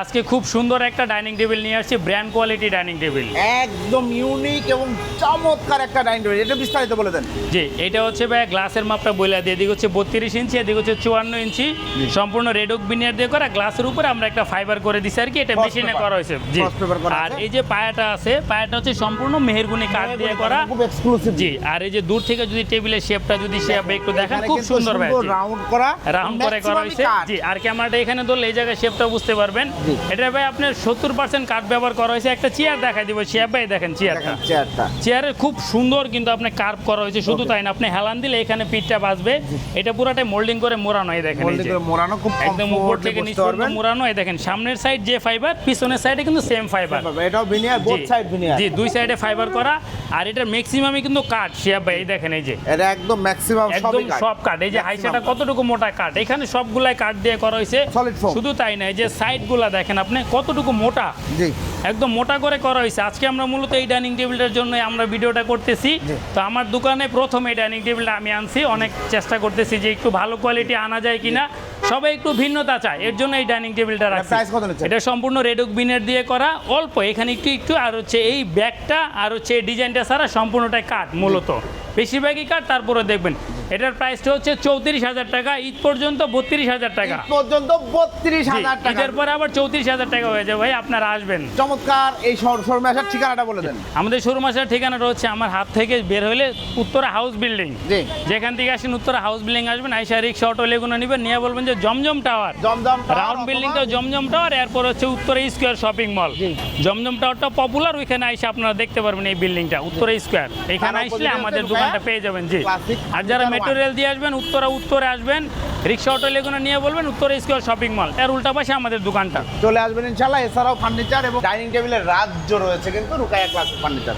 আজকে খুব সুন্দর একটা ডাইনিং টেবিল নিয়ে আসছি, ব্র্যান্ড কোয়ালিটি ডাইনিং টেবিল, একদম ইউনিক এবং চমৎকার একটা ডাইনিং টেবিল। এটা বিস্তারিত বলে দেন। জি, এটা হচ্ছে ভাই গ্লাসের মাপটা বলে দিয়ে, এদিকে হচ্ছে 32 ইঞ্চি, এদিকে হচ্ছে 54 ইঞ্চি, সম্পূর্ণ রেড ওক বিনিয়ার দিয়ে করা। গ্লাসের উপরে আমরা একটা ফাইবার করে দিছি আর কি, এটা মেশিনে করা হয়েছে। জি, আর এই যে পায়াটা আছে, পায়াটা হচ্ছে সম্পূর্ণ মেহেরগুনি কাঠ দিয়ে করা, খুব এক্সক্লুসিভ। জি। আর এই যে দূর থেকে যদি টেবিলের শেপটা যদি শেপ একটু দেখেন, খুব সুন্দর ভাই, রাউন্ড করা, রাউন্ড করে করা হয়েছে। জি, আর ক্যামেরাটা এখানে ধরলে এই জায়গায় শেপটা বুঝতে পারবেন। এটা ভাই আপনার 70% কাঠ ব্যবহার করা হয়েছে। একটা চেয়ার দেখাই দিব, শেপ ভাই দেখেন চেয়ারটা, চেয়ারের খুব সুন্দর কিন্তু আপনি কার্ভ করা হয়েছে। শুধু তাই না, আপনি হেলান দিলে এখানে পিঠটা বাজবে। এটা পুরোটাই মোল্ডিং করে মোড়ানো, এই দেখেন এই যে মোড়ানো, খুব একদম উপর থেকে নিচ পর্যন্ত মোড়ানো। এই দেখেন সামনের সাইড যে ফাইবার, পিছনের সাইডে কিন্তু সেম ফাইবার। এটাও ভিনিয়ার, বোথ সাইড ভিনিয়ার। জি, দুই সাইডে ফাইবার করা। আর এটা ম্যাক্সিমামই কিন্তু কাঠ, শেপ ভাই এই দেখেন এই যে এটা একদম ম্যাক্সিমাম একদম সব কাঠ। এই যে হাইসাটা কতটুকু মোটা কাঠ, এখানে সবগুলাই কাঠ দিয়ে করা হয়েছে। শুধু তাই না, এই যে সাইডগুলা দেখেন আপনি কতটুকু মোটা, জি একদম মোটা করে করা হয়েছে। আজকে আমরা মূলত এই ডাইনিং টেবিলটার জন্য আমরা ভিডিওটা করতেছি। তো আমার দোকানে প্রথম এই ডাইনিং টেবিলটা আমি আনছি, অনেক চেষ্টা করতেছি যে একটু ভালো কোয়ালিটি আনা যায় কিনা, সবাই একটু ভিন্নতা চায়, এর জন্য এই ডাইনিং টেবিলটা রাখছি। এটা সম্পূর্ণ রেড ওক বিনের দিয়ে করা, অল্প এখানে একটু একটু। আর হচ্ছে এই ব্যাগটা আর হচ্ছে এই ডিজাইনটা ছাড়া সম্পূর্ণটাই কাঠ, মূলত বেশিরভাগই কাঠ। তারপরে দেখবেন এটার প্রাইসটা হচ্ছে 34,000 টাকা, ঈদ পর্যন্ত 32,000 টাকা পর্যন্ত, 32,000 টাকা। ঈদের পরে আবার 34,000 টাকা হয়ে যাবে। ভাই আপনারা আসবেন। চমৎকার। এই শোরুমে আসার ঠিকানাটা বলে দেন। আমাদের শোরুম আসার ঠিকানাটা হচ্ছে আমার হাত থেকে বের হলে উত্তরা হাউস বিল্ডিং, যেখান থেকে আসেন উত্তরা হাউস বিল্ডিং আসবেন, আইসা রিক্সা অটো লেগুনা নেবেন, নিয়ে বলবেন যে জমজম টাওয়ার, রাউন্ড বিল্ডিংটা জমজম টাওয়ার, এরপর হচ্ছে উত্তরা স্কোয়ার শপিং মল। জমজম টাওয়ারটা পপুলার, ওইখানে আইসা আপনারা দেখতে পারবেন এই বিল্ডিংটা, উত্তরা স্কোয়ার। এখানে আসলে আমাদের দোকানটা পেয়ে যাবেন। জি, আর যারা মেট্রো রেল দিয়ে আসবেন, উত্তরে আসবেন, রিক্সা অটো লেগুনা নিয়ে বলবেন উত্তরা স্কোয়ার শপিং মল, এর উল্টা পাশে আমাদের দোকানটা। চলে আসবেন ইনশাআল্লাহ। এছাড়াও ফার্নিচার এবং ডাইনিং টেবিলের রাজ্য রয়েছে কিন্তু রুকাইয়া ক্লাসিক ফার্নিচার।